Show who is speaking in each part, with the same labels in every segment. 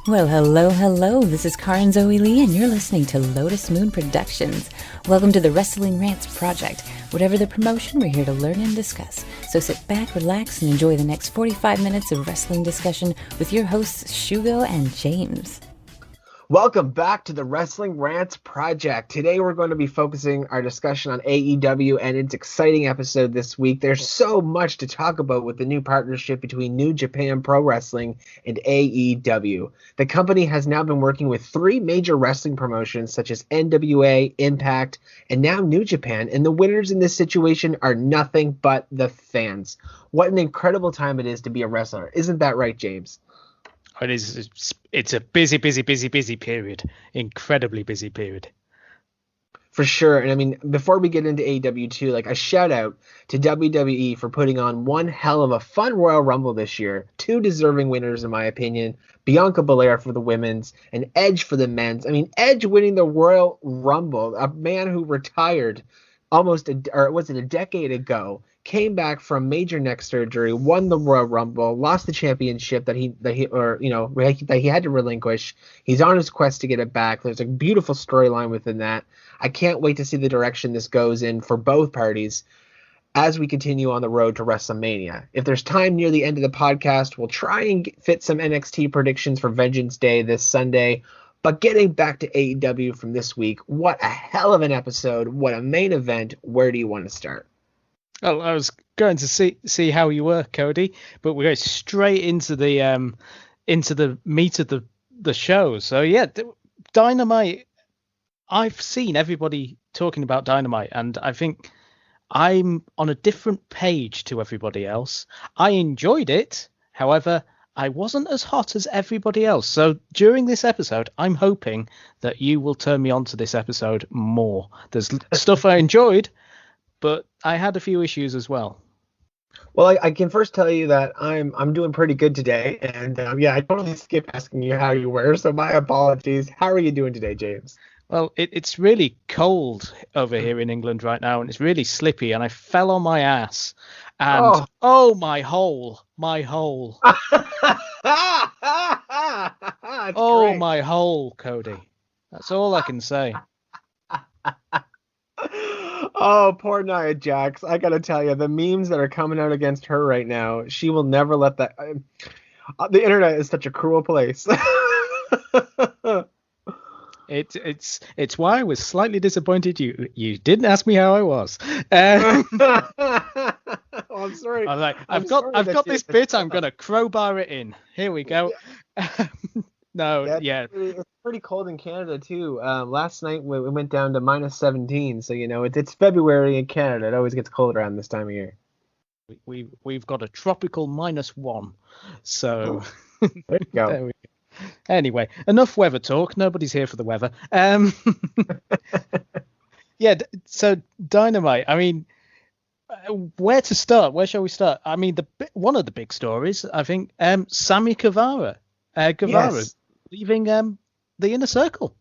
Speaker 1: Well, hello. This is Karen Zoe Lee, and you're listening to Lotus Moon Productions. Welcome to the Wrestling Rants Project. Whatever the promotion, we're here to learn and discuss. So sit back, relax, and enjoy the next 45 minutes of wrestling discussion with your hosts, Shugo and James.
Speaker 2: Welcome back to the Wrestling Rants Project. Today we're going to be focusing our discussion on AEW and its exciting episode this week. There's so much to talk about with the new partnership between New Japan Pro Wrestling and AEW. The company has now been working with three major wrestling promotions such as NWA, Impact, and now New Japan, and the winners in this situation are nothing but the fans. What an incredible time it is to be a wrestler. Isn't that right, James?
Speaker 3: It is. It's a busy period. Incredibly busy period.
Speaker 2: For sure. And I mean, before we get into AEW too, like a shout out to WWE for putting on one hell of a fun Royal Rumble this year. Two deserving winners, in my opinion. Bianca Belair for the women's and Edge for the men's. I mean, Edge winning the Royal Rumble, a man who retired a decade ago, came back from major neck surgery, won the Royal Rumble, lost the championship that he had to relinquish. He's on his quest to get it back. There's a beautiful storyline within that. I can't wait to see the direction this goes in for both parties as we continue on the road to WrestleMania. If there's time near the end of the podcast, we'll try and fit some NXT predictions for Vengeance Day this Sunday. But getting back to AEW from this week, what a hell of an episode. What a main event. Where do you want to start?
Speaker 3: Well, I was going to see how you were, Cody, but we're going straight into the meat of the show. So yeah, Dynamite. I've seen everybody talking about Dynamite, and I think I'm on a different page to everybody else. I enjoyed it, however, I wasn't as hot as everybody else. So during this episode, I'm hoping that you will turn me on to this episode more. There's stuff I enjoyed, but I had a few issues as well.
Speaker 2: Well, I can first tell you that I'm doing pretty good today, and I totally skipped asking you how you were, so my apologies. How are you doing today, James?
Speaker 3: Well, it's really cold over here in England right now, and it's really slippy, and I fell on my ass, and my hole.
Speaker 2: Great.
Speaker 3: My hole, Cody. That's all I can say.
Speaker 2: Oh, poor Nia Jax. I gotta tell you, the memes that are coming out against her right now, she will never let that. The internet is such a cruel place.
Speaker 3: It's why I was slightly disappointed you didn't ask me how I was.
Speaker 2: I'm sorry.
Speaker 3: I was like, I've got this bit. I'm gonna crowbar it in. Here we go.
Speaker 2: It's pretty cold in Canada too. Last night we went down to minus 17, so it's February in Canada. It always gets cold around this time of year.
Speaker 3: We've got a tropical -1, so
Speaker 2: there you go.
Speaker 3: There we go. Anyway, enough weather talk. Nobody's here for the weather. So Dynamite. I mean, where to start? Where shall we start? I mean, one of the big stories, I think, Sammy Guevara.
Speaker 2: Yes.
Speaker 3: Leaving the Inner Circle.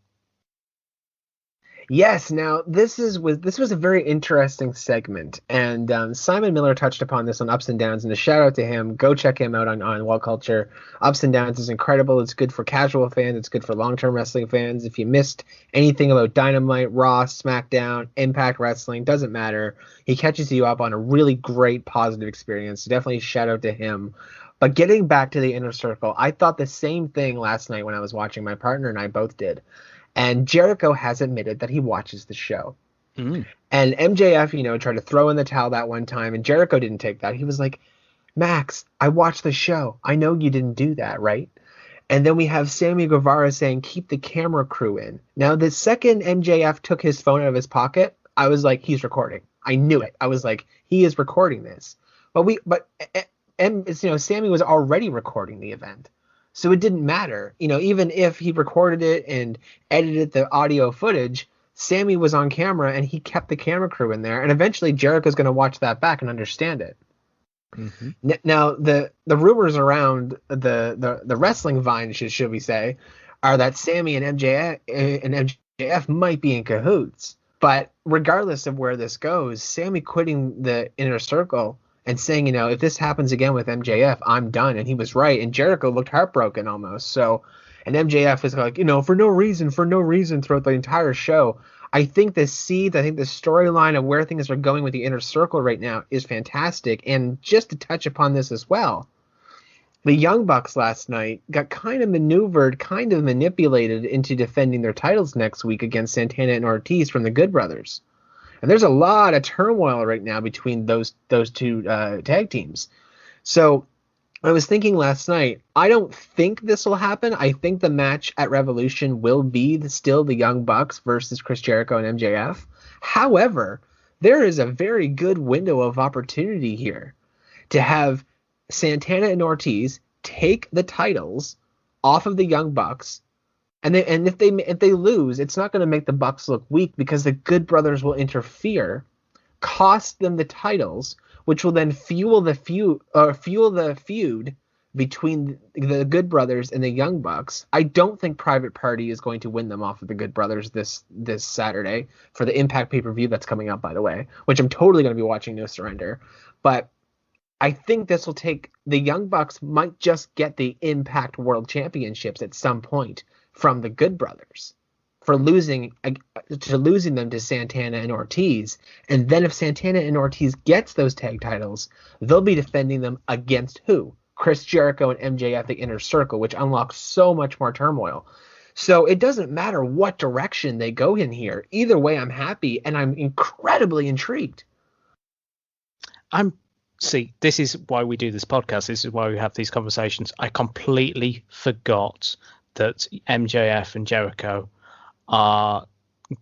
Speaker 2: Yes. Now this was a very interesting segment, and Simon Miller touched upon this on Ups and Downs, and a shout out to him. Go check him out on Wall Culture. Ups and Downs is incredible. It's good for casual fans. It's good for long-term wrestling fans. If you missed anything about Dynamite, Raw, SmackDown, Impact Wrestling, doesn't matter. He catches you up on a really great positive experience. So definitely shout out to him. But getting back to the Inner Circle, I thought the same thing last night when I was watching. My partner and I both did. And Jericho has admitted that he watches the show. Mm. And MJF, tried to throw in the towel that one time, and Jericho didn't take that. He was like, Max, I watched the show. I know you didn't do that, right? And then we have Sammy Guevara saying, keep the camera crew in. Now, the second MJF took his phone out of his pocket, I was like, he's recording. I knew it. I was like, he is recording this. But Sammy was already recording the event. So it didn't matter, even if he recorded it and edited the audio footage, Sammy was on camera and he kept the camera crew in there. And eventually Jericho's going to watch that back and understand it. Mm-hmm. Now, the rumors around the wrestling vine, should we say, are that Sammy and MJF might be in cahoots. But regardless of where this goes, Sammy quitting the Inner Circle and saying, if this happens again with MJF, I'm done. And he was right. And Jericho looked heartbroken almost. So And MJF is like, for no reason throughout the entire show. I think the storyline of where things are going with the Inner Circle right now is fantastic. And just to touch upon this as well, the Young Bucks last night got kind of manipulated into defending their titles next week against Santana and Ortiz from the Good Brothers. And there's a lot of turmoil right now between those two tag teams. So I was thinking last night, I don't think this will happen. I think the match at Revolution will be still the Young Bucks versus Chris Jericho and MJF. However, there is a very good window of opportunity here to have Santana and Ortiz take the titles off of the Young Bucks. And if they lose, it's not going to make the Bucks look weak because the Good Brothers will interfere, cost them the titles, which will then fuel the feud between the Good Brothers and the Young Bucks. I don't think Private Party is going to win them off of the Good Brothers this Saturday for the Impact pay-per-view that's coming up, by the way, which I'm totally going to be watching No Surrender. But I think this will take the Young Bucks might just get the Impact World Championships at some point from the Good Brothers for losing them to Santana and Ortiz. And then if Santana and Ortiz gets those tag titles, they'll be defending them against who? Chris Jericho and MJF, the Inner Circle, which unlocks so much more turmoil. So it doesn't matter what direction they go in here. Either way, I'm happy, and I'm incredibly intrigued.
Speaker 3: See, this is why we do this podcast. This is why we have these conversations. I completely forgot that MJF and Jericho are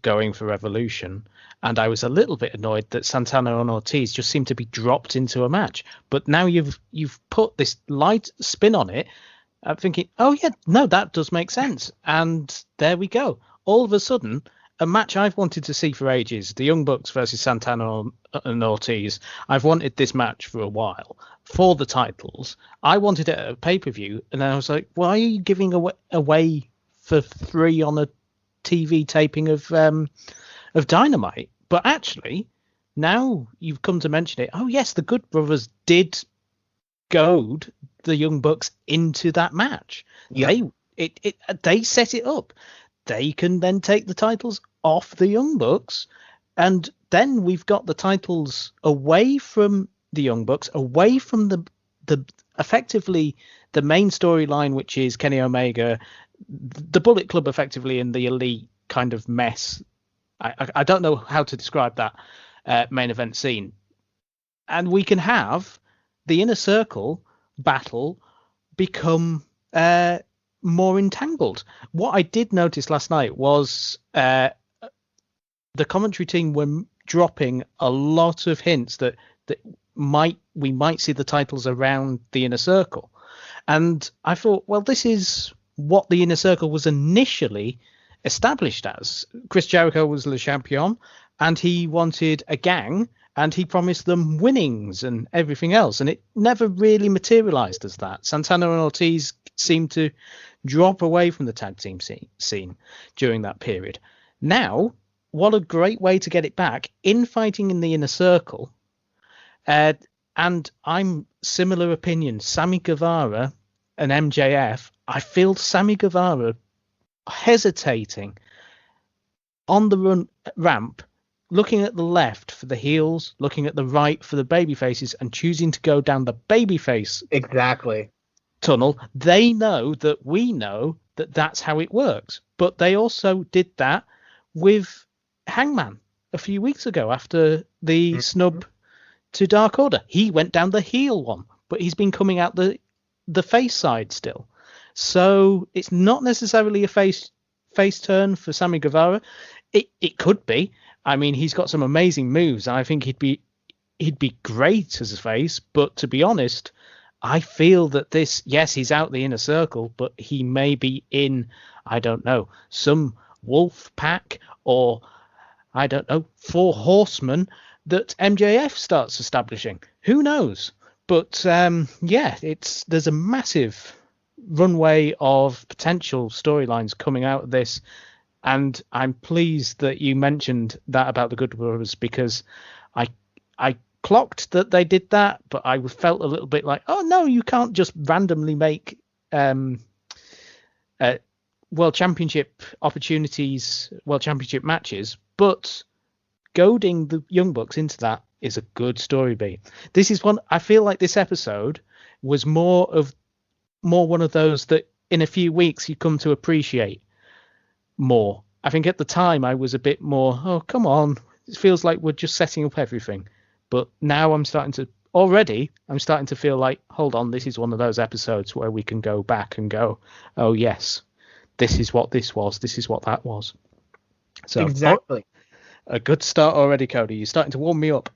Speaker 3: going for Revolution, and I was a little bit annoyed that Santana and Ortiz just seemed to be dropped into a match. But now you've put this light spin on it, I'm thinking, oh yeah, no, that does make sense. And there we go. All of a sudden, a match I've wanted to see for ages, the Young Bucks versus Santana and Ortiz. I've wanted this match for a while for the titles. I wanted it at a pay-per-view, and then I was like, why are you giving away for free on a TV taping of Dynamite? But actually, now you've come to mention it. Oh yes, the Good Brothers did goad the Young Bucks into that match. Yep. They set it up. They can then take the titles off the Young Bucks, and then we've got the titles away from the Young Bucks, away from the effectively the main storyline, which is Kenny Omega, the Bullet Club, effectively, in the Elite kind of mess. I don't know how to describe that main event scene, and we can have the Inner Circle battle become more entangled. What I did notice last night was the commentary team were dropping a lot of hints that we might see the titles around the Inner Circle, and I thought, well, this is what the Inner Circle was initially established as. Chris Jericho was Le Champion, and he wanted a gang, and he promised them winnings and everything else, and it never really materialized as that. Santana and Ortiz seemed to drop away from the tag team scene during that period. Now, what a great way to get it back, infighting in the Inner Circle. And I'm similar opinion. Sammy Guevara and MJF, I feel Sammy Guevara hesitating on the ramp, looking at the left for the heels, looking at the right for the baby faces, and choosing to go down the babyface tunnel. They know that we know that that's how it works, but they also did that with Hangman a few weeks ago after the snub to Dark Order. He went down the heel one, but he's been coming out the face side still. So it's not necessarily a face turn for Sammy Guevara. It could be. I mean, he's got some amazing moves, and I think he'd be great as a face. But to be honest, I feel that he's out the Inner Circle, but he may be in, I don't know, some wolf pack, or I don't know, 4 horsemen that MJF starts establishing. Who knows? But there's a massive runway of potential storylines coming out of this, and I'm pleased that you mentioned that about the Good Brothers, because I clocked that they did that, but I felt a little bit like, oh no, you can't just randomly make World Championship opportunities, World Championship matches, but goading the Young Bucks into that is a good story beat. This is one, I feel like this episode was more one of those that in a few weeks you come to appreciate more. I think at the time I was a bit more, oh, come on. It feels like we're just setting up everything. But now I'm starting to feel like, hold on, this is one of those episodes where we can go back and go, oh, yes, this is what this was. This is what that was. So
Speaker 2: exactly.
Speaker 3: A good start already, Cody. You're starting to warm me up.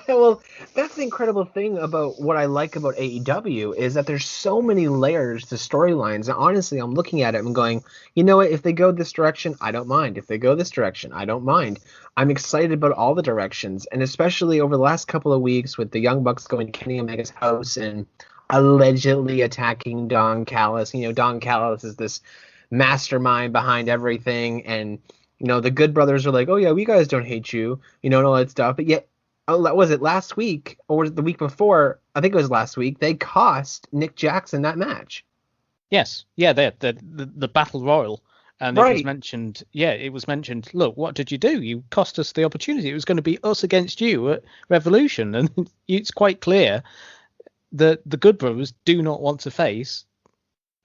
Speaker 2: Well, that's the incredible thing about what I like about AEW is that there's so many layers to storylines. And honestly, I'm looking at it and going, you know what? If they go this direction, I don't mind. If they go this direction, I don't mind. I'm excited about all the directions. And especially over the last couple of weeks with the Young Bucks going to Kenny Omega's house and allegedly attacking Don Callis. You know, Don Callis is this mastermind behind everything. And you know, the Good Brothers are like, oh, yeah, we guys don't hate you, you know, and all that stuff. But yet, was it last week or was it the week before? I think it was last week. They cost Nick Jackson that match.
Speaker 3: Yes. Yeah, the Battle Royal. And right. It was mentioned, look, what did you do? You cost us the opportunity. It was going to be us against you at Revolution. And it's quite clear that the Good Brothers do not want to face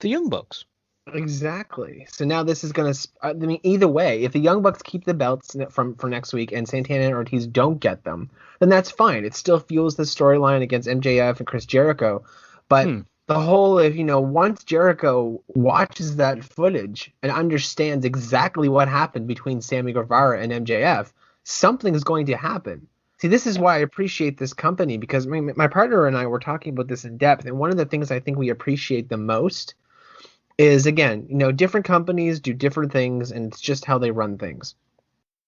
Speaker 3: the Young Bucks.
Speaker 2: Exactly. So now this is going to, I mean, either way, if the Young Bucks keep the belts for next week and Santana and Ortiz don't get them, then that's fine. It still fuels the storyline against MJF and Chris Jericho. But the whole, if you know, once Jericho watches that footage and understands exactly what happened between Sammy Guevara and MJF, something's going to happen. See, this is why I appreciate this company, because my partner and I were talking about this in depth. And one of the things I think we appreciate the most is, again, you know, different companies do different things and it's just how they run things.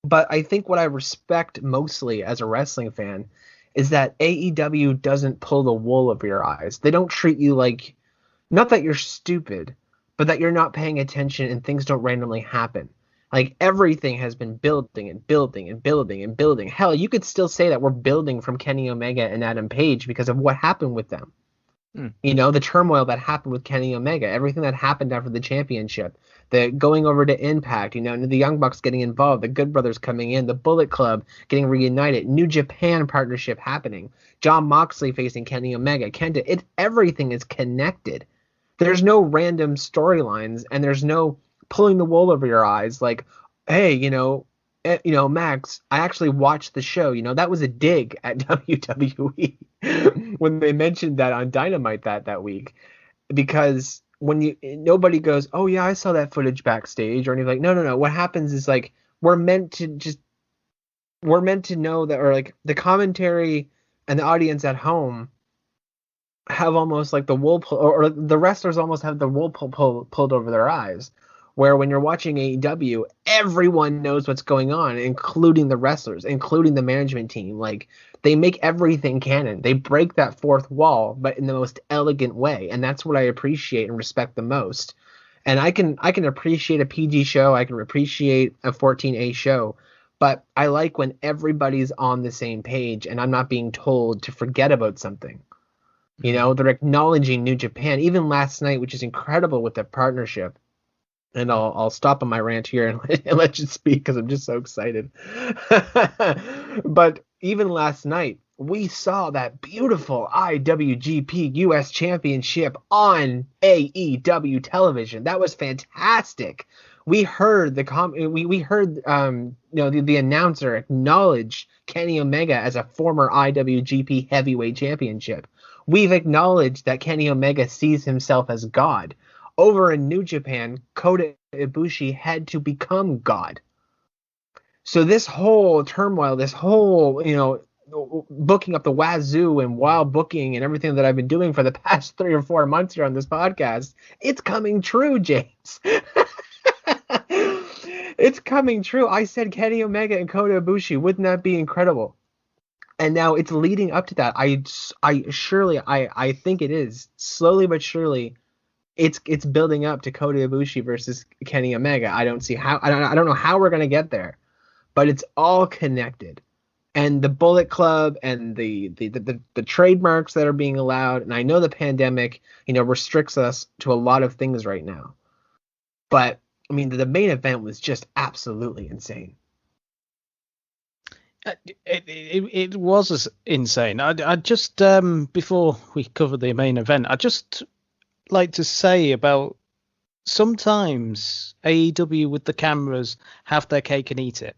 Speaker 2: But I think what I respect mostly as a wrestling fan is that AEW doesn't pull the wool over your eyes. They don't treat you like, not that you're stupid, but that you're not paying attention and things don't randomly happen. Like everything has been building and building and building and building. Hell, you could still say that we're building from Kenny Omega and Adam Page because of what happened with them. You know, the turmoil that happened with Kenny Omega, everything that happened after the championship, the going over to Impact, you know, the Young Bucks getting involved, the Good Brothers coming in, the Bullet Club getting reunited, New Japan partnership happening, Jon Moxley facing Kenny Omega, KENTA, everything is connected. There's no random storylines and there's no pulling the wool over your eyes like, hey, you know, Max, I actually watched the show. You know, that was a dig at WWE when they mentioned that on Dynamite that week. Because when nobody goes, oh, yeah, I saw that footage backstage or anything. Like, no. What happens is like we're meant to know that, or like the commentary and the audience at home have almost like the wool or the wrestlers almost have the wool pulled over their eyes. Where when you're watching AEW, everyone knows what's going on, including the wrestlers, including the management team. Like, they make everything canon. They break that fourth wall, but in the most elegant way. And that's what I appreciate and respect the most. And I can appreciate a PG show. I can appreciate a 14A show. But I like when everybody's on the same page and I'm not being told to forget about something. You know, they're acknowledging New Japan. Even last night, which is incredible with the partnership. And I'll stop on my rant here and let you speak because I'm just so excited. But even last night, we saw that beautiful IWGP US Championship on AEW television. That was fantastic. We heard the announcer acknowledge Kenny Omega as a former IWGP Heavyweight Championship. We've acknowledged that Kenny Omega sees himself as God. Over in New Japan, Kota Ibushi had to become God. So this whole turmoil, this whole, you know, booking up the wazoo and wild booking and everything that I've been doing for the past 3 or 4 months here on this podcast, it's coming true, James. It's coming true. I said Kenny Omega and Kota Ibushi. Wouldn't that be incredible? And now it's leading up to that. I think it is. Slowly but surely, it's building up to Kota Ibushi versus Kenny Omega. I don't see how. I don't know how we're gonna get there, but it's all connected. And the Bullet Club and the trademarks that are being allowed. And I know the pandemic, you know, restricts us to a lot of things right now. But I mean, the main event was just absolutely insane.
Speaker 3: It was insane. I just before we cover the main event, I just like to say about sometimes AEW with the cameras have their cake and eat it.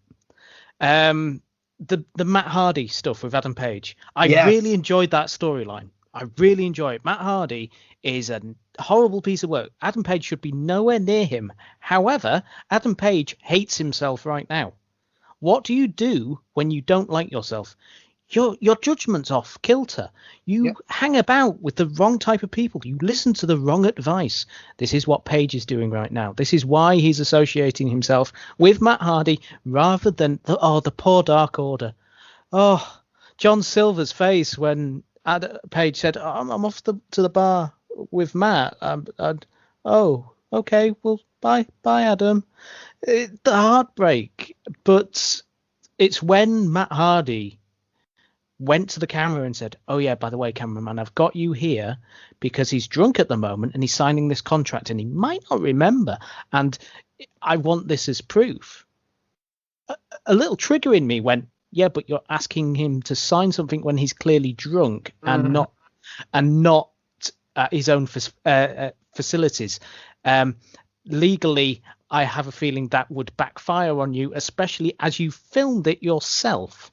Speaker 3: The Matt Hardy stuff with Adam Page, I really enjoyed that storyline. I really enjoy it. Matt Hardy is a horrible piece of work. Adam Page should be nowhere near him. However, Adam Page hates himself right now. What do you do when you don't like yourself? Your judgment's off kilter. You hang about with the wrong type of people. You listen to the wrong advice. This is what Page is doing right now. This is why he's associating himself with Matt Hardy rather than the poor Dark Order. Oh, John Silver's face when Page said, I'm off to the bar with Matt. Oh, okay. Well, bye, Adam. The heartbreak. But it's when Matt Hardy went to the camera and said, oh yeah, by the way, cameraman, I've got you here because he's drunk at the moment and he's signing this contract and he might not remember, and I want this as proof. A little trigger in me went, yeah, but you're asking him to sign something when he's clearly drunk and not at his own facilities. Legally, I have a feeling that would backfire on you, especially as you filmed it yourself.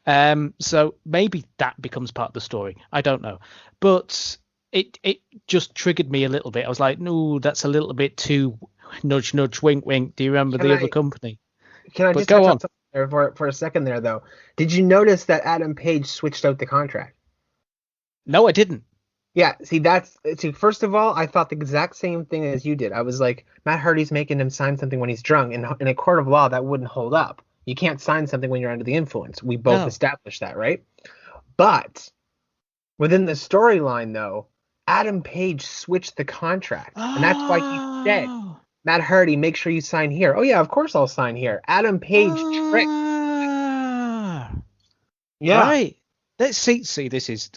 Speaker 3: So maybe that becomes part of the story. I don't know. But it just triggered me a little bit. I was like, no, that's a little bit too nudge, nudge, wink, wink. Do you remember the other company?
Speaker 2: Can I just go on there for a second there, though? Did you notice that Adam Page switched out the contract? No,
Speaker 3: I didn't.
Speaker 2: Yeah, first of all, I thought the exact same thing as you did. I was like, Matt Hardy's making him sign something when he's drunk. In a court of law, that wouldn't hold up. You can't sign something when you're under the influence. We both established that, right? But within the storyline, though, Adam Page switched the contract. And that's why he said, Matt Hardy, make sure you sign here. Oh, yeah, of course I'll sign here. Adam Page tricked. Yeah.
Speaker 3: Right. Let's see. This is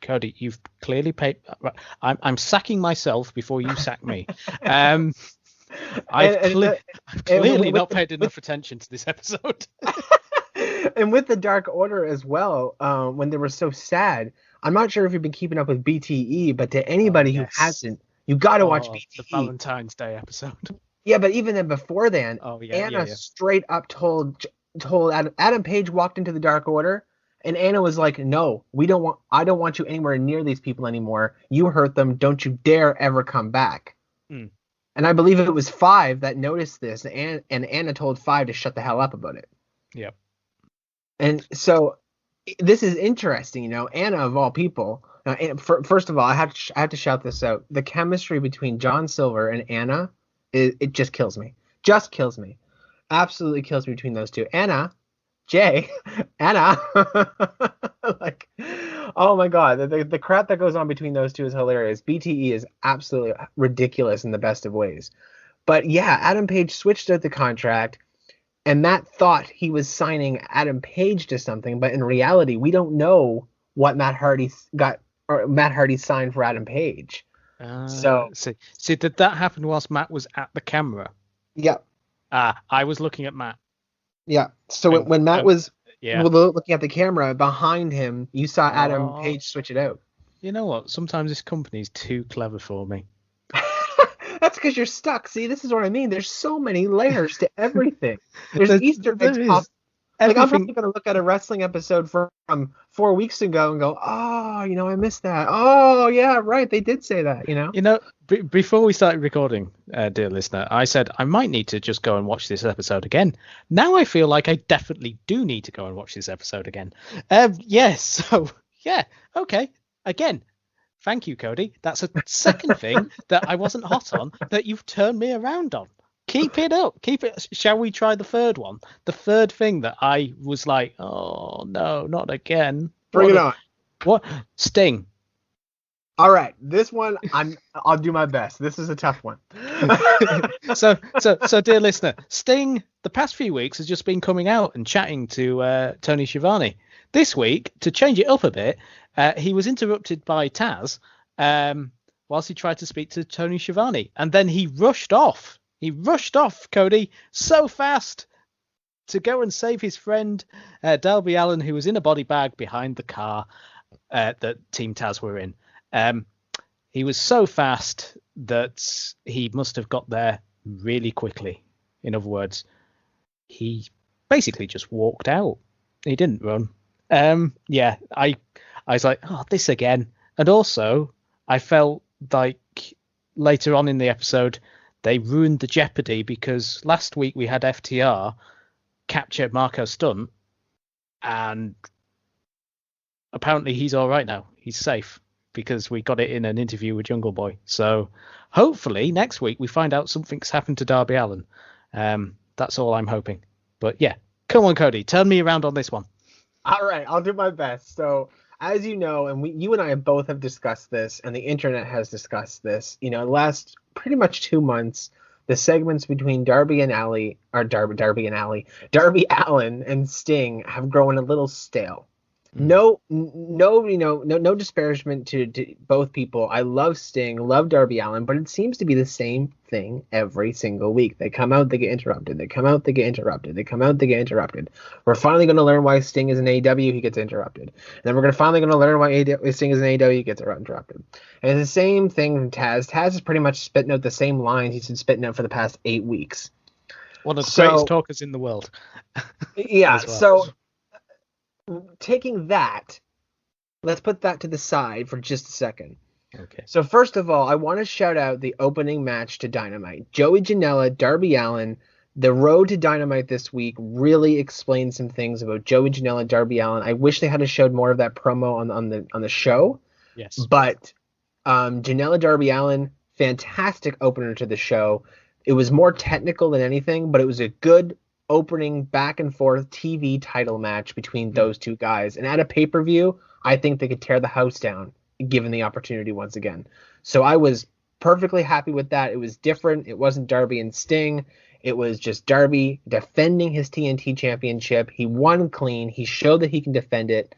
Speaker 3: Cody. You've clearly paid. I'm sacking myself before you sack me. I've clearly not paid enough attention to this episode.
Speaker 2: And with the Dark Order as well, when they were so sad, I'm not sure if you've been keeping up with BTE, but to anybody who hasn't, you got to watch BTE.
Speaker 3: The Valentine's Day episode.
Speaker 2: Yeah, but even then before then, Anna straight up told Adam Page walked into the Dark Order. And Anna was like, no, I don't want you anywhere near these people anymore. You hurt them. Don't you dare ever come back. And I believe it was 5 that noticed this. And Anna told 5 to shut the hell up about it.
Speaker 3: Yep.
Speaker 2: And so this is interesting, Anna of all people. Now, first of all, I have to shout this out. The chemistry between John Silver and Anna, it just kills me. Just kills me. Absolutely kills me between those two. Anna. Like, oh my god, the crap that goes on between those two is hilarious. BTE is absolutely ridiculous in the best of ways. But yeah, Adam Page switched out the contract, and Matt thought he was signing Adam Page to something, but in reality, we don't know what Matt Hardy got or Matt Hardy signed for Adam Page. So
Speaker 3: did that happen whilst Matt was at the camera?
Speaker 2: Yeah.
Speaker 3: I was looking at Matt.
Speaker 2: Yeah. So when Matt was looking at the camera behind him, you saw Adam Page switch it out.
Speaker 3: You know what? Sometimes this company's too clever for me.
Speaker 2: That's because you're stuck. See, this is what I mean. There's so many layers to everything. There's Easter eggs. Like, I'm probably going to look at a wrestling episode from 4 weeks ago and go, oh, I missed that. Oh, yeah, right. They did say that,
Speaker 3: Before we started recording, dear listener, I said I might need to just go and watch this episode again. Now I feel like I definitely do need to go and watch this episode again. Okay. Again, thank you, Cody. That's a second thing that I wasn't hot on that you've turned me around on. Keep it up. Keep it. Shall we try the third one? The third thing that I was like, oh, no, not again.
Speaker 2: Bring it on.
Speaker 3: What? Sting.
Speaker 2: All right. This one, I'll do my best. This is a tough one.
Speaker 3: So, dear listener, Sting, the past few weeks, has just been coming out and chatting to Tony Schiavone. This week, to change it up a bit, he was interrupted by Taz whilst he tried to speak to Tony Schiavone. And then he rushed off. He rushed off, Cody, so fast to go and save his friend Darby Allin, who was in a body bag behind the car that Team Taz were in. He was so fast that he must have got there really quickly. In other words, he basically just walked out. He didn't run. Yeah, I was like, oh, this again. And also, I felt like later on in the episode, they ruined the Jeopardy because last week we had FTR capture Marco Stunt, and apparently he's all right now. He's safe because we got it in an interview with Jungle Boy. So hopefully next week we find out something's happened to Darby Allin. That's all I'm hoping. But yeah, come on, Cody, turn me around on this one.
Speaker 2: All right, I'll do my best. So as you know, and you and I both have discussed this, and the internet has discussed this, the last pretty much 2 months, the segments between Darby and Ali, or Darby Allin and Sting have grown a little stale. No disparagement to both people. I love Sting, love Darby Allin, but it seems to be the same thing every single week. They come out, they get interrupted. They come out, they get interrupted. They come out, they get interrupted. We're finally going to learn why Sting is in AEW. He gets interrupted. And then we're finally going to learn why Sting is in AEW. He gets interrupted. And it's the same thing from Taz. Taz is pretty much spitting out the same lines he's been spitting out for the past 8 weeks.
Speaker 3: One of the greatest talkers in the world.
Speaker 2: Yeah, so taking that, let's put that to the side for just a second.
Speaker 3: Okay.
Speaker 2: So first of all, I want to shout out the opening match to Dynamite. Joey Janela, Darby Allin. The road to Dynamite this week really explained some things about Joey Janela, Darby Allin. I wish they had showed more of that promo on the show.
Speaker 3: Yes.
Speaker 2: But Janela, Darby Allin, fantastic opener to the show. It was more technical than anything, but it was a good opening back and forth TV title match between those two guys. And at a pay-per-view, I think they could tear the house down given the opportunity once again. So I was perfectly happy with that. It was different. It wasn't Darby and Sting. It was just Darby defending his TNT Championship. He won clean. He showed that he can defend it.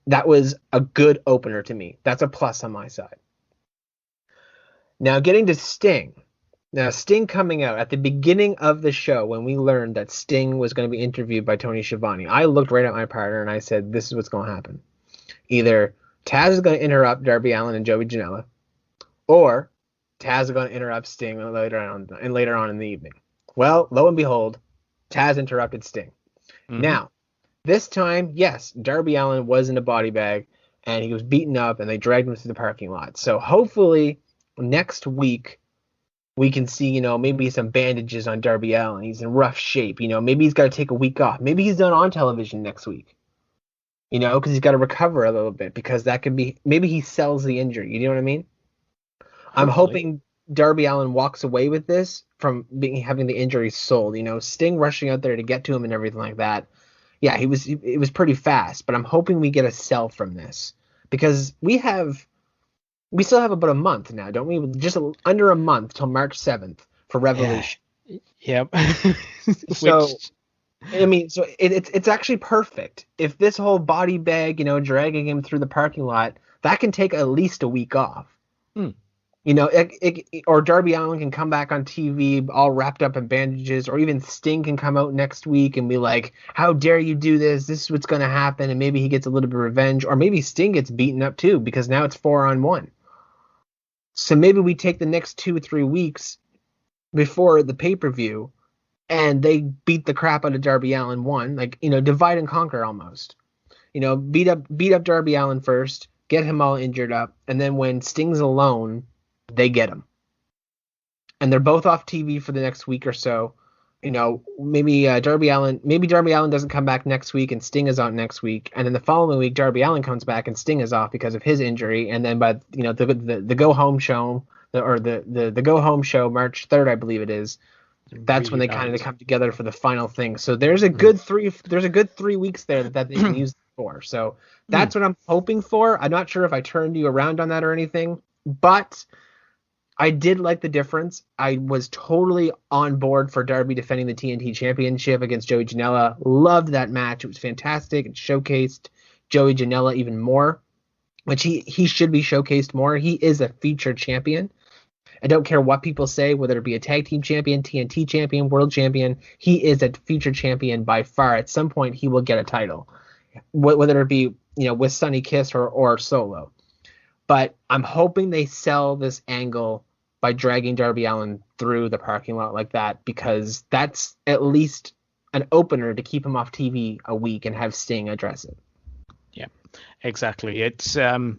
Speaker 2: That was a good opener to me. That's a plus on my side. Now getting to Sting. Now, Sting coming out at the beginning of the show when we learned that Sting was going to be interviewed by Tony Schiavone, I looked right at my partner and I said, this is what's going to happen. Either Taz is going to interrupt Darby Allin and Joey Janela, or Taz is going to interrupt Sting later on in the evening. Well, lo and behold, Taz interrupted Sting. Mm-hmm. Now, this time, yes, Darby Allin was in a body bag and he was beaten up and they dragged him through the parking lot. So hopefully next week, we can see, maybe some bandages on Darby Allin. He's in rough shape. Maybe he's got to take a week off. Maybe he's done on television next week. Because he's got to recover a little bit because that could be, maybe he sells the injury. You know what I mean? I'm hoping Darby Allin walks away with this from having the injury sold. Sting rushing out there to get to him and everything like that. Yeah, it was pretty fast, but I'm hoping we get a sell from this because we still have about a month now, don't we? Just under a month till March 7th for Revolution.
Speaker 3: Yeah. Yep.
Speaker 2: So, so it's actually perfect. If this whole body bag, dragging him through the parking lot, that can take at least a week off. Or Darby Allin can come back on TV all wrapped up in bandages, or even Sting can come out next week and be like, how dare you do this? This is what's going to happen. And maybe he gets a little bit of revenge, or maybe Sting gets beaten up too, because now it's 4-on-1. So maybe we take the next 2 or 3 weeks before the pay-per-view and they beat the crap out of Darby Allin one, divide and conquer almost. Beat up Darby Allin first, get him all injured up, and then when Sting's alone, they get him. And they're both off TV for the next week or so. Maybe Darby Allin doesn't come back next week and Sting is out next week, and then the following week Darby Allin comes back and Sting is off because of his injury, and then by the go home show the go home show March 3rd, I believe it is. That's when they kind of come together for the final thing. So there's a good 3 weeks there that they can use it for. So that's what I'm hoping for. I'm not sure if I turned you around on that or anything, but I did like the difference. I was totally on board for Darby defending the TNT Championship against Joey Janela. Loved that match. It was fantastic. It showcased Joey Janela even more, which he should be showcased more. He is a featured champion. I don't care what people say, whether it be a tag team champion, TNT champion, world champion. He is a future champion by far. At some point, he will get a title, whether it be with Sonny Kiss or solo. But I'm hoping they sell this angle by dragging Darby Allin through the parking lot like that, because that's at least an opener to keep him off TV a week and have Sting address it.
Speaker 3: Yeah, exactly. It's Joey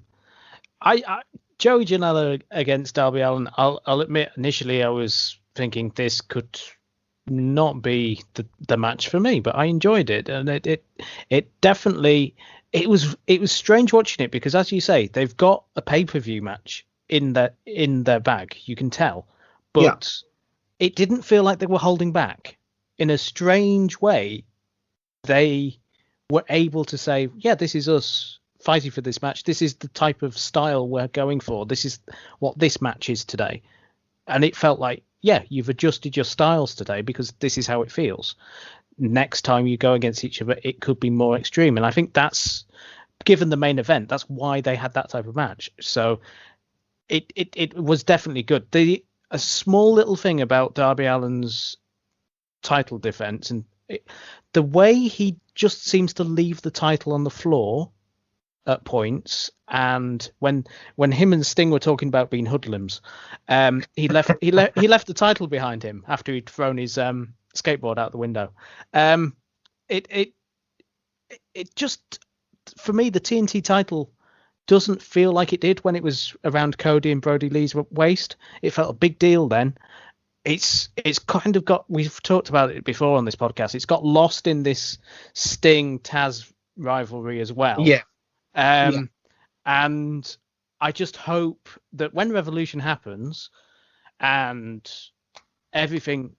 Speaker 3: Janela against Darby Allin. I'll admit, initially I was thinking this could not be the match for me, but I enjoyed it, and it definitely. It was strange watching it, because, as you say, they've got a pay-per-view match in their bag. You can tell, but it didn't feel like they were holding back. In a strange way, they were able to say, "Yeah, this is us fighting for this match. This is the type of style we're going for. This is what this match is today." And it felt like, yeah, you've adjusted your styles today because this is how it feels. Next time you go against each other, it could be more extreme. And I think that's, given the main event, that's why they had that type of match. So it was definitely good. A small little thing about Darby Allin's title defense, and the way he just seems to leave the title on the floor at points. And when him and Sting were talking about being hoodlums, he left the title behind him after he'd thrown his skateboard out the window. It just, for me, the TNT title doesn't feel like it did when it was around Cody and Brody Lee's waist. It felt a big deal then. It's kind of got, we've talked about it before on this podcast, it's got lost in this Sting Taz rivalry as well. And I just hope that when Revolution happens and everything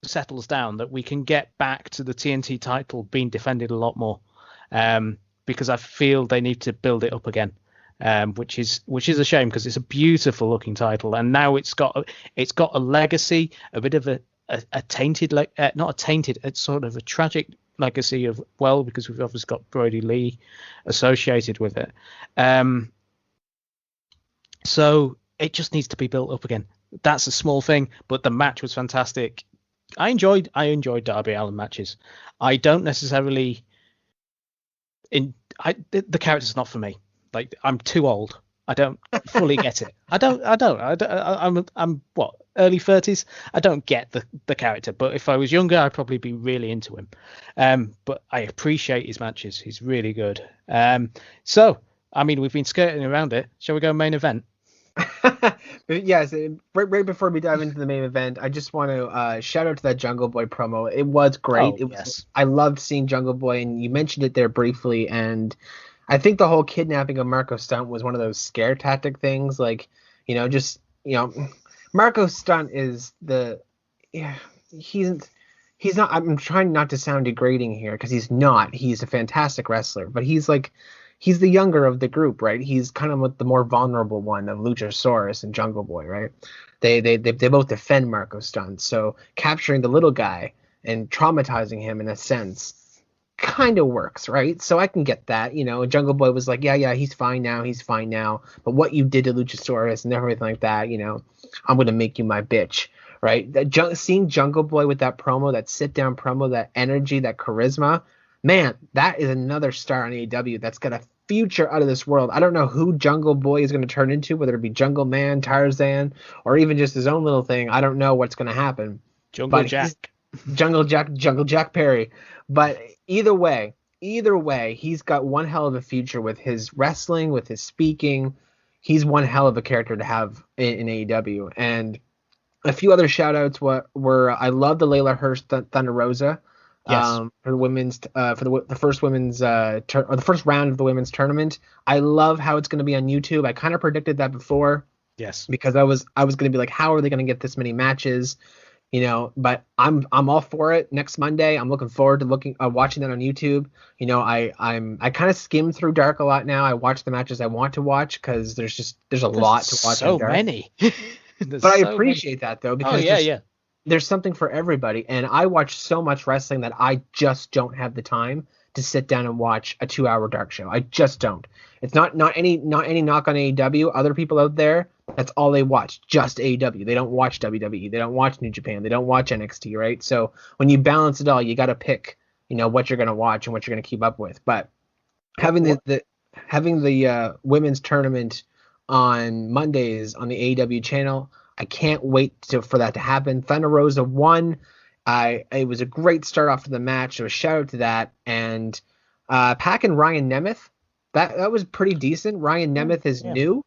Speaker 3: settles down, that we can get back to the TNT title being defended a lot more, because I feel they need to build it up again, which is a shame, because it's a beautiful looking title, and now it's got a legacy, a bit of a tainted, not a tainted, it's sort of a tragic legacy of, well, because we've obviously got Brody Lee associated with it. So it just needs to be built up again. That's a small thing, but the match was fantastic. I enjoyed Darby Allin matches. I don't necessarily the character's not for me. Like, I'm too old. I don't fully get it. I'm what, early 30s. I don't get the character, but if I was younger, I'd probably be really into him. But I appreciate his matches. He's really good. So, I mean, we've been skirting around it. Shall we go main event?
Speaker 2: Yes, right before we dive into the main event, I just want to shout out to that Jungle Boy promo. It was great.
Speaker 3: Yes.
Speaker 2: I loved seeing Jungle Boy, and you mentioned it there briefly, and I think the whole kidnapping of Marco Stunt was one of those scare tactic things. Like, Marco Stunt is he's not, I'm trying not to sound degrading here, because he's not. He's a fantastic wrestler, but he's the younger of the group, right? He's kind of the more vulnerable one of Luchasaurus and Jungle Boy, right? They both defend Marco Stunt, so capturing the little guy and traumatizing him in a sense kind of works, right? So I can get that. Jungle Boy was like, yeah, he's fine now, but what you did to Luchasaurus and everything like that, I'm gonna make you my bitch, right? Seeing Jungle Boy with that promo, that sit down promo, that energy, that charisma, man, that is another star on AEW that's got a future out of this world. I don't know who Jungle Boy is going to turn into, whether it be Jungle Man, Tarzan, or even just his own little thing. I don't know what's going to happen.
Speaker 3: Jungle
Speaker 2: Jack Perry. But either way, he's got one hell of a future with his wrestling, with his speaking. He's one hell of a character to have in AEW. And a few other shout outs were I love the Layla Hirsch Thunder Rosa.
Speaker 3: Yes.
Speaker 2: For the women's, for the first women's, or the first round of the women's tournament. I love how it's going to be on YouTube. I kind of predicted that before.
Speaker 3: Yes. Because
Speaker 2: I was going to be like, how are they going to get this many matches? But I'm all for it. Next Monday, I'm looking forward to watching that on YouTube. I kind of skim through Dark a lot now. I watch the matches I want to watch, because there's a lot to watch.
Speaker 3: So
Speaker 2: on Dark.
Speaker 3: Many.
Speaker 2: But I appreciate that though, because there's something for everybody. And I watch so much wrestling that I just don't have the time to sit down and watch a 2-hour Dark show. I just don't. It's not any knock on AEW. Other people out there, That's all they watch, just AEW. They don't watch WWE. They don't watch New Japan. They don't watch NXT, right? So when you balance it all, you got to pick, what you're going to watch and what you're going to keep up with. But having the women's tournament on Mondays on the AEW channel, I can't wait for that to happen. Thunder Rosa won. It was a great start off to the match, so a shout out to that. And Pac and Ryan Nemeth, that was pretty decent. Ryan Nemeth is new.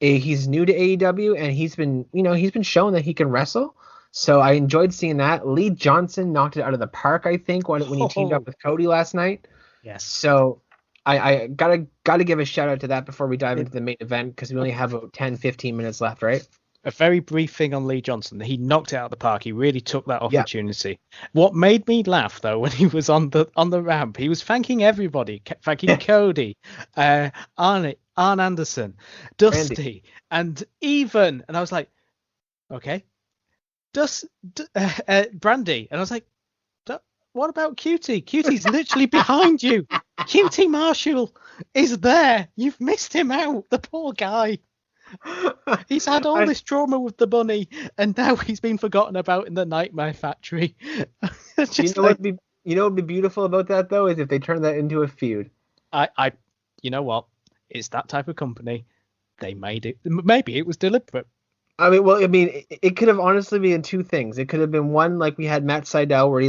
Speaker 2: He's new to AEW, and he's been showing that he can wrestle. So I enjoyed seeing that. Lee Johnson knocked it out of the park, I think, when he teamed up with Cody last night.
Speaker 3: Yes.
Speaker 2: So I gotta give a shout out to that before we dive into the main event, because we only have about 10-15 minutes left, right?
Speaker 3: A very brief thing on Lee Johnson. He knocked it out of the park. He really took that opportunity. Yeah. What made me laugh, though, when he was on the ramp, he was thanking everybody, thanking Cody, Arn Anderson, Dusty, and even, and I was like, okay, Brandy, and I was like, what about Cutie? Cutie's literally behind you. Cutie Marshall is there. You've missed him out, the poor guy. He's had all this trauma with the bunny, and now he's been forgotten about in the Nightmare Factory.
Speaker 2: What would be beautiful about that, though, is if they turn that into a feud.
Speaker 3: You know what? It's that type of company. They made it. Maybe it was deliberate.
Speaker 2: It could have honestly been two things. It could have been one, like we had Matt Sydal, where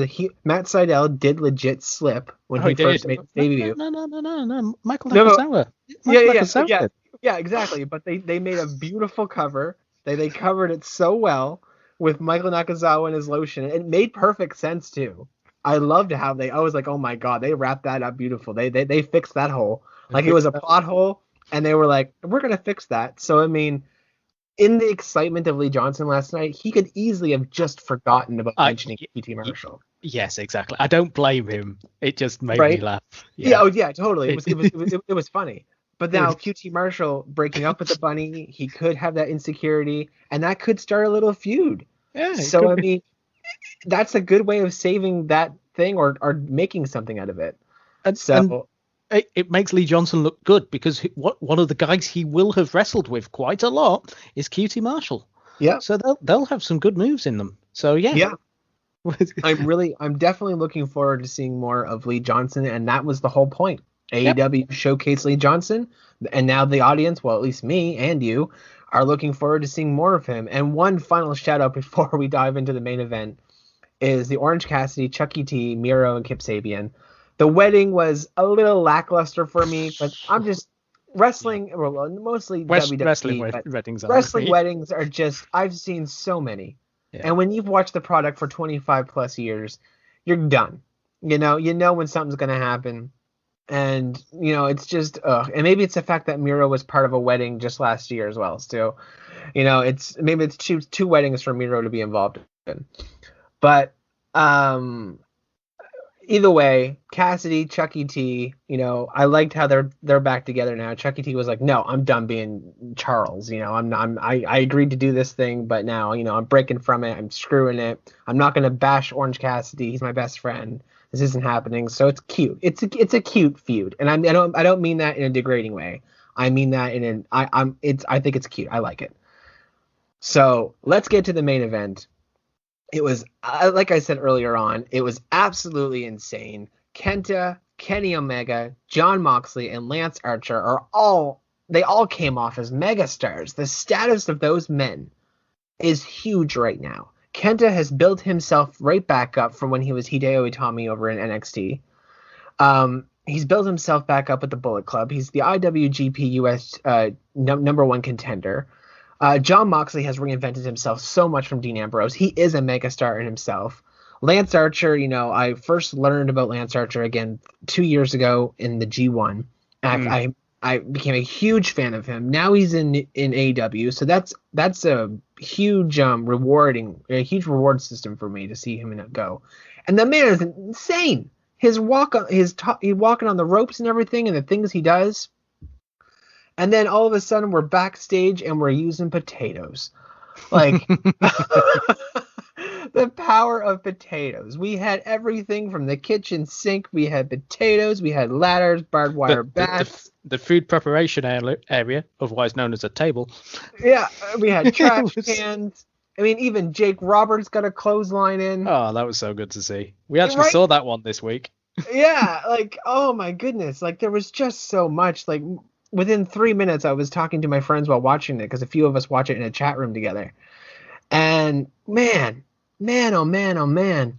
Speaker 2: Matt Sydal did legit slip when he first made his debut.
Speaker 3: No. Michael Nakazawa.
Speaker 2: Yeah, exactly. But they made a beautiful cover. They covered it so well with Michael Nakazawa and his lotion. It made perfect sense too. I loved how I was like, oh my god, they wrapped that up beautiful. They fixed that hole. Like it was a plot hole, and they were like, we're gonna fix that. So in the excitement of Lee Johnson last night, he could easily have just forgotten about mentioning QT Marshall.
Speaker 3: Yes, exactly. I don't blame him. It just made me laugh.
Speaker 2: Yeah, totally. It was funny. But now QT Marshall breaking up with the bunny, he could have that insecurity, and that could start a little feud.
Speaker 3: Yeah.
Speaker 2: So that's a good way of saving that thing or making something out of it.
Speaker 3: And it makes Lee Johnson look good, because one of the guys he will have wrestled with quite a lot is QT Marshall.
Speaker 2: Yeah.
Speaker 3: So they'll have some good moves in them. So yeah.
Speaker 2: Yeah. I'm definitely looking forward to seeing more of Lee Johnson, and that was the whole point. AEW showcased Lee Johnson, and now the audience, well, at least me and you, are looking forward to seeing more of him. And one final shout out before we dive into the main event is the Orange Cassidy, Chucky T, Miro, and Kip Sabian. The wedding was a little lackluster for me, but I'm just wrestling, mostly WWE. Wrestling weddings are just, I've seen so many. Yeah. And when you've watched the product for 25 plus years, you're done. You know when something's going to happen. And, it's just, and maybe it's the fact that Miro was part of a wedding just last year as well. So, it's two weddings for Miro to be involved in. But, either way, Cassidy, Chucky T, I liked how they're back together now. Chucky T was like, no, I'm done being Charles. I agreed to do this thing, but now, I'm breaking from it. I'm screwing it. I'm not going to bash Orange Cassidy. He's my best friend. This isn't happening. So it's cute. It's a cute feud. And I don't mean that in a degrading way. I mean that I think it's cute. I like it. So let's get to the main event. It was, like I said earlier on, it was absolutely insane. KENTA, Kenny Omega, Jon Moxley, and Lance Archer all came off as megastars. The status of those men is huge right now. KENTA has built himself right back up from when he was Hideo Itami over in NXT. He's built himself back up with the Bullet Club. He's the IWGP US number one contender. Jon Moxley has reinvented himself so much from Dean Ambrose. He is a megastar in himself. Lance Archer, I first learned about Lance Archer again 2 years ago in the G1. I became a huge fan of him. Now he's in AEW, so that's a huge reward system for me to see him go. And the man is insane. His walking on the ropes and everything, and the things he does. And then all of a sudden we're backstage and we're using potatoes. Like The power of potatoes. We had everything from the kitchen sink. We had potatoes. We had ladders, barbed wire bats.
Speaker 3: The food preparation area, otherwise known as a table.
Speaker 2: Yeah, we had trash cans. I mean, even Jake Roberts got a clothesline in.
Speaker 3: Oh, that was so good to see. We actually saw that one this week.
Speaker 2: Yeah, like, oh my goodness. Like, there was just so much. Like, within 3 minutes, I was talking to my friends while watching it, because a few of us watch it in a chat room together. And man, oh man.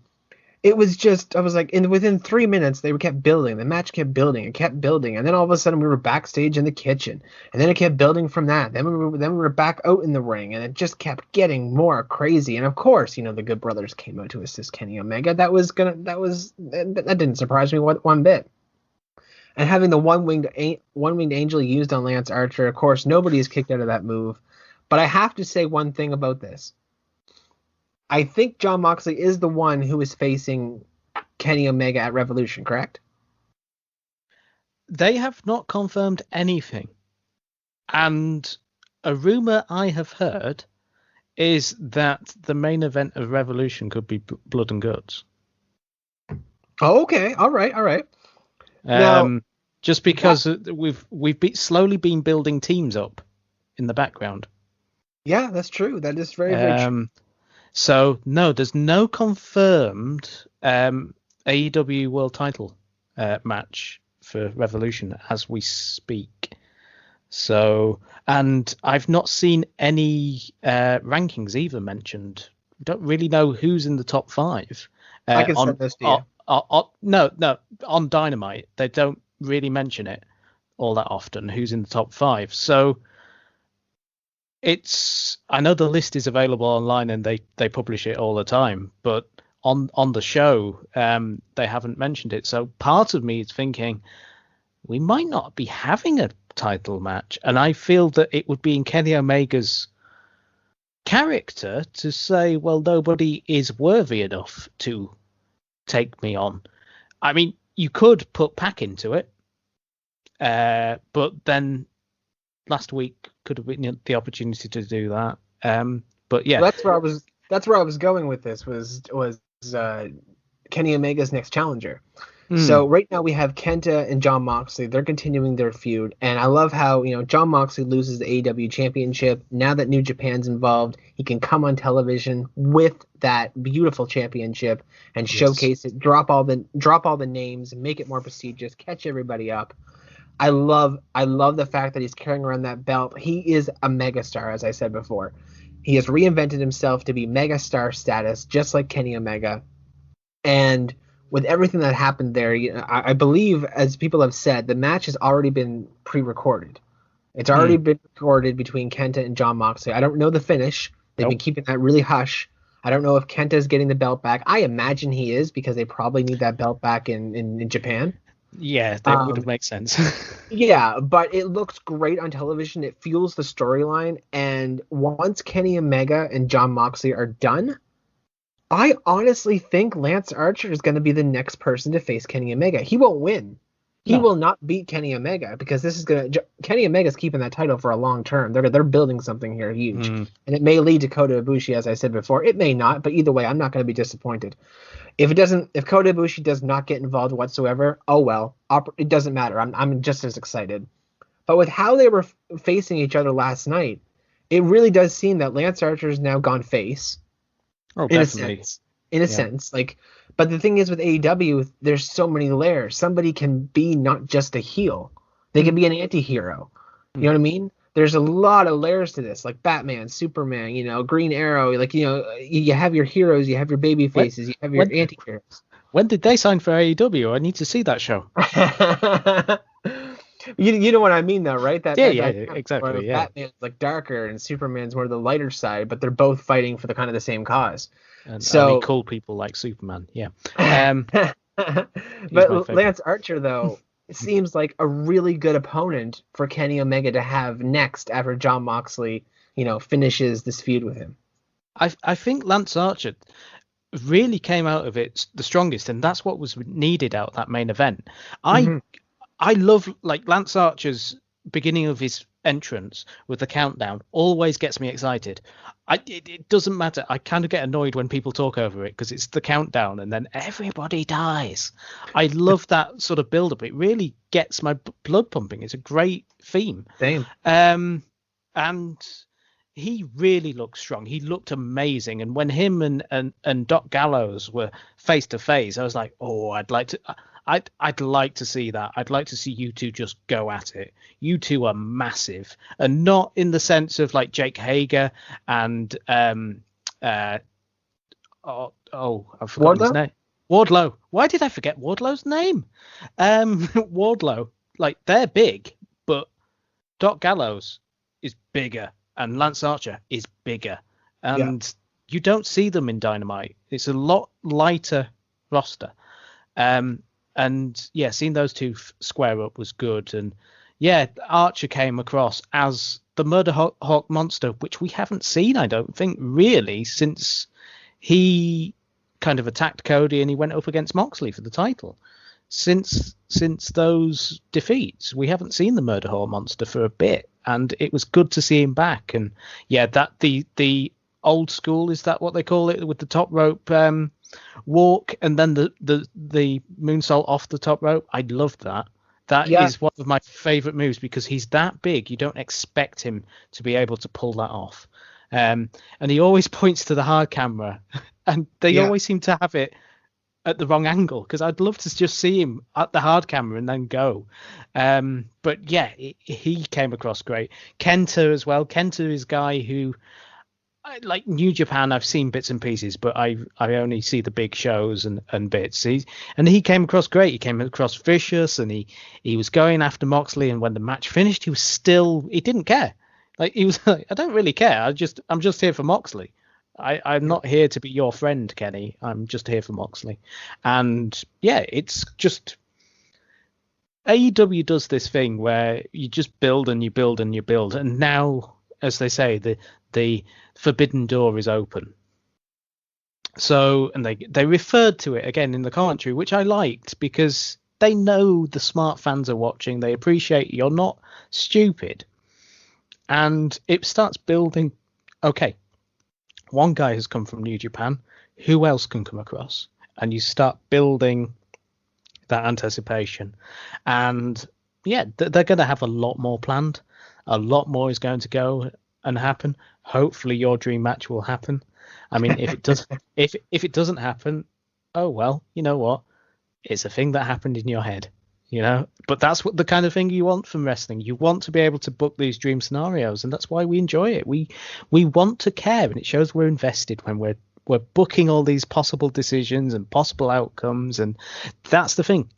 Speaker 2: It was just, I was like, within 3 minutes, they kept building. The match kept building. It kept building. And then all of a sudden, we were backstage in the kitchen. And then it kept building from that. Then we were back out in the ring. And it just kept getting more crazy. And of course, the Good Brothers came out to assist Kenny Omega. That didn't surprise me one bit. And having the one-winged angel used on Lance Archer, of course, nobody is kicked out of that move. But I have to say one thing about this. I think Jon Moxley is the one who is facing Kenny Omega at Revolution, correct?
Speaker 3: They have not confirmed anything. And a rumor I have heard is that the main event of Revolution could be Blood and Guts.
Speaker 2: Oh, okay. All right.
Speaker 3: Now, just because we've slowly been building teams up in the background.
Speaker 2: Yeah, that's true. That is very, very true.
Speaker 3: So, no, there's no confirmed AEW World Title match for Revolution as we speak. So, and I've not seen any rankings either mentioned. We don't really know who's in the top 5.
Speaker 2: I can send this to you.
Speaker 3: No, on Dynamite, they don't really mention it all that often, who's in the top 5. So, I know the list is available online and they publish it all the time, but on the show they haven't mentioned it. So part of me is thinking we might not be having a title match, and I feel that it would be in Kenny Omega's character to say, well, nobody is worthy enough to take me on. I mean, you could put Pac into it, but then last week could have been the opportunity to do that. But yeah,
Speaker 2: that's where I was going with this was Kenny Omega's next challenger. So right now we have Kenta and Jon Moxley. They're continuing their feud, and I love how Jon Moxley loses the AEW Championship. Now that New Japan's involved, he can come on television with that beautiful championship and showcase it. Drop all the names, make it more prestigious, catch everybody up. I love the fact that he's carrying around that belt. He is a megastar, as I said before. He has reinvented himself to be megastar status, just like Kenny Omega. And with everything that happened there, I believe, as people have said, the match has already been pre-recorded. It's already been recorded between Kenta and Jon Moxley. I don't know the finish. They've been keeping that really hush. I don't know if Kenta is getting the belt back. I imagine he is, because they probably need that belt back in Japan.
Speaker 3: Yeah, that would have made sense.
Speaker 2: Yeah, but it looks great on television. It fuels the storyline. And once Kenny Omega and Jon Moxley are done, I honestly think Lance Archer is going to be the next person to face Kenny Omega. He won't win. He will not beat Kenny Omega, because Kenny Omega's keeping that title for a long term. They're building something here huge. And it may lead to Kota Ibushi, as I said before. It may not, but either way, I'm not going to be disappointed. If Kota Ibushi does not get involved whatsoever, oh well, it doesn't matter. I'm just as excited. But with how they were facing each other last night, it really does seem that Lance Archer's now gone face.
Speaker 3: Oh, definitely.
Speaker 2: In a sense, like, but the thing is with AEW, there's so many layers. Somebody can be not just a heel; they can be an anti-hero. You know what I mean? There's a lot of layers to this, like Batman, Superman, Green Arrow. Like, you have your heroes, you have your baby faces, you have your anti-heroes.
Speaker 3: When did they sign for AEW? I need to see that show.
Speaker 2: You know what I mean, though, right?
Speaker 3: Exactly. Yeah.
Speaker 2: Batman's like darker and Superman's more the lighter side, but they're both fighting for the kind of the same cause.
Speaker 3: And only cool people like Superman. Yeah.
Speaker 2: But Lance Archer, though, seems like a really good opponent for Kenny Omega to have next after Jon Moxley, finishes this feud with him.
Speaker 3: I think Lance Archer really came out of it the strongest, and that's what was needed out of that main event. I love, like, Lance Archer's beginning of his entrance with the countdown always gets me excited. It doesn't matter. I kind of get annoyed when people talk over it because it's the countdown and then everybody dies. I love that sort of build up. It really gets my blood pumping. It's a great theme.
Speaker 2: Same.
Speaker 3: And he really looked strong. He looked amazing. And when him and Doc Gallows were face to face, I was like, oh, I'd like to see that. I'd like to see you two just go at it. You two are massive, and not in the sense of like Jake Hager and I've forgotten his name. Wardlow. Why did I forget Wardlow's name? Wardlow. Like, they're big, but Doc Gallows is bigger, and Lance Archer is bigger, and you don't see them in Dynamite. It's a lot lighter roster. And yeah, seeing those two square up was good. And yeah, Archer came across as the Murder Hawk Monster, which we haven't seen, I don't think, really, since he kind of attacked Cody and he went up against Moxley for the title. Since those defeats, we haven't seen the Murder Hawk Monster for a bit, and it was good to see him back. And yeah, that the old school, is that what they call it, with the top rope walk and then the moonsault off the top rope? I loved that. That is one of my favorite moves because he's that big. You don't expect him to be able to pull that off. And he always points to the hard camera, and they always seem to have it at the wrong angle, because I'd love to just see him at the hard camera and then go. But yeah, he came across great. Kenta as well. Kenta is a guy who, like New Japan, I've seen bits and pieces, but I only see the big shows and bits. He came across great. He came across vicious, and he was going after Moxley. And when the match finished, he didn't care. Like, he was like, I don't really care. I'm just here for Moxley. I'm not here to be your friend, Kenny. I'm just here for Moxley. And yeah, it's just, AEW does this thing where you just build and you build and you build, and now, as they say, the forbidden door is open. So, and they referred to it again in the commentary, which I liked, because they know the smart fans are watching. They appreciate you're not stupid. And it starts building. Okay, one guy has come from New Japan. Who else can come across? And you start building that anticipation. And yeah, they're going to have a lot more planned. A lot more is going to go and happen. Hopefully your dream match will happen. I mean, if it does, if it doesn't happen, oh well, you know what? It's a thing that happened in your head, you know. But that's what the kind of thing you want from wrestling. You want to be able to book these dream scenarios, and that's why we enjoy it. We want to care, and it shows we're invested when we're booking all these possible decisions and possible outcomes, and that's the thing.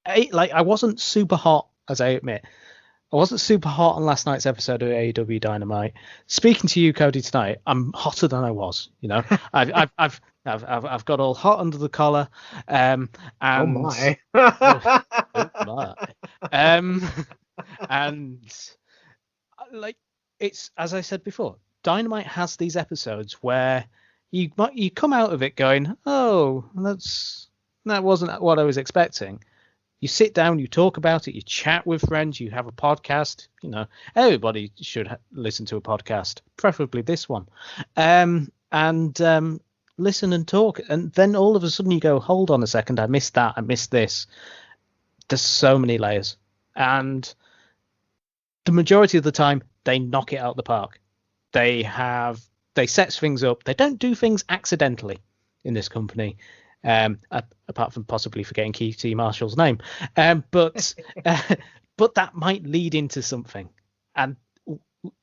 Speaker 3: I wasn't super hot, as I admit. I wasn't super hot on last night's episode of AEW Dynamite. Speaking to you, Cody, tonight, I'm hotter than I was. You know, I've got all hot under the collar. And,
Speaker 2: oh my!
Speaker 3: oh my! And like, it's, as I said before, Dynamite has these episodes where you come out of it going, oh, that wasn't what I was expecting. You sit down, you talk about it, you chat with friends, you have a podcast. You know, everybody should listen to a podcast, preferably this one, and listen and talk. And then all of a sudden you go, hold on a second, I missed that, I missed this. There's so many layers, and the majority of the time they knock it out the park. They set things up. They don't do things accidentally in this company. Apart from possibly forgetting Keith T. Marshall's name, but that might lead into something. And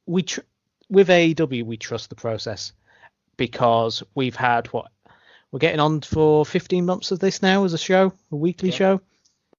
Speaker 3: with AEW, we trust the process, because we've had we're getting on for 15 months of this now as a show, a weekly show.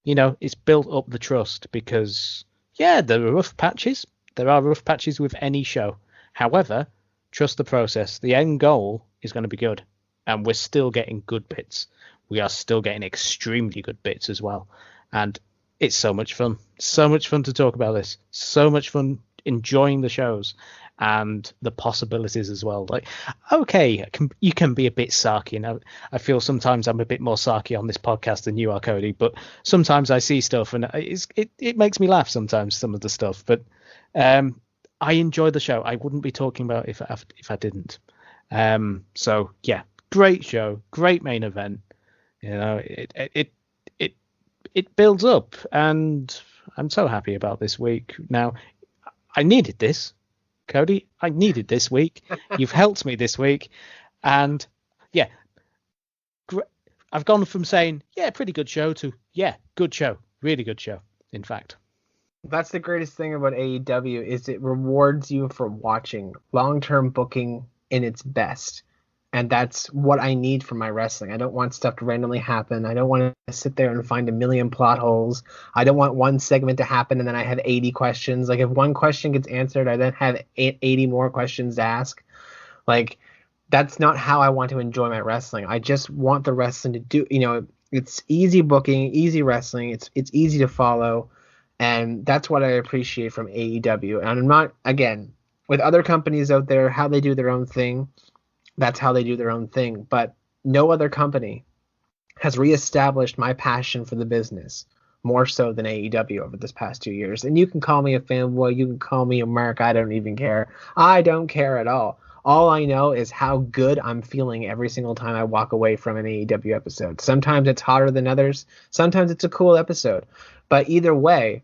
Speaker 3: You know, it's built up the trust, because there are rough patches. There are rough patches with any show. However, trust the process. The end goal is going to be good. And we're still getting good bits. We are still getting extremely good bits as well. And it's so much fun. So much fun to talk about this. So much fun enjoying the shows and the possibilities as well. Like, okay, you can be a bit sarky. And I feel sometimes I'm a bit more sarky on this podcast than you are, Cody. But sometimes I see stuff and it makes me laugh sometimes, some of the stuff. But I enjoy the show. I wouldn't be talking about it if I didn't. So yeah, great show, great main event. You know, it builds up, and I'm so happy about this week. Now, I needed this, Cody. I needed this week. You've helped me this week, and yeah, I've gone from saying pretty good show to good show, really good show. In fact.
Speaker 2: That's the greatest thing about AEW is it rewards you for watching long-term booking in its best. And that's what I need for my wrestling. I don't want stuff to randomly happen. I don't want to sit there and find a million plot holes. I don't want one segment to happen and then I have 80 questions. Like if one question gets answered, I then have 80 more questions to ask. Like that's not how I want to enjoy my wrestling. I just want the wrestling to do, it's easy booking, easy wrestling. It's easy to follow. And that's what I appreciate from AEW. And I'm not, again, with other companies out there, how they do their own thing, that's how they do their own thing. But no other company has reestablished my passion for the business more so than AEW over this past 2 years. And you can call me a fanboy, you can call me a mark, I don't even care. I don't care at all. All I know is how good I'm feeling every single time I walk away from an AEW episode. Sometimes it's hotter than others. Sometimes it's a cool episode. But either way,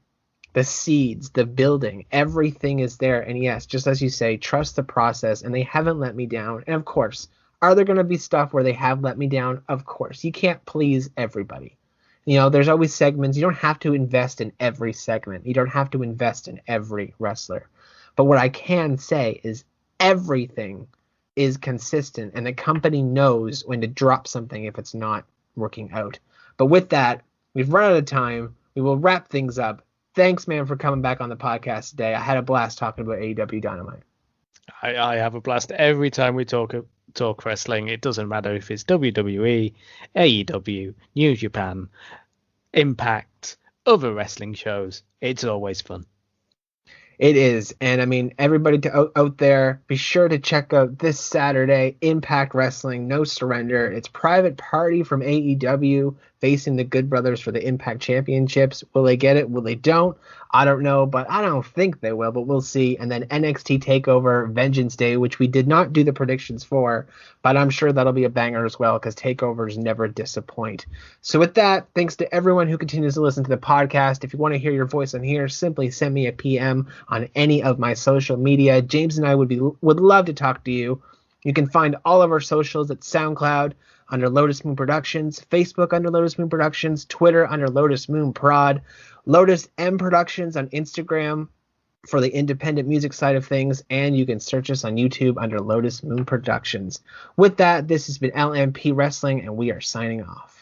Speaker 2: the seeds, the building, everything is there. And yes, just as you say, trust the process. And they haven't let me down. And of course, are there going to be stuff where they have let me down? Of course. You can't please everybody. There's always segments. You don't have to invest in every segment. You don't have to invest in every wrestler. But what I can say is everything is consistent. And the company knows when to drop something if it's not working out. But with that, we've run out of time. We will wrap things up. Thanks, man, for coming back on the podcast today. I had a blast talking about AEW Dynamite.
Speaker 3: I have a blast every time we talk wrestling. It doesn't matter if it's WWE, AEW, New Japan, Impact, other wrestling shows. It's always fun.
Speaker 2: It is. And I mean, everybody out there, be sure to check out this Saturday, Impact Wrestling, No Surrender. It's Private Party from AEW facing the Good Brothers for the Impact Championships. Will they get it? Will they don't? I don't know, but I don't think they will, but we'll see. And then NXT TakeOver Vengeance Day, which we did not do the predictions for, but I'm sure that'll be a banger as well because takeovers never disappoint. So with that, thanks to everyone who continues to listen to the podcast. If you want to hear your voice on here, simply send me a PM on any of my social media. James and I would love to talk to you. You can find all of our socials at SoundCloud under Lotus Moon Productions, Facebook under Lotus Moon Productions, Twitter under Lotus Moon Prod, Lotus M Productions on Instagram for the independent music side of things, and you can search us on YouTube under Lotus Moon Productions. With that, this has been LMP Wrestling, and we are signing off.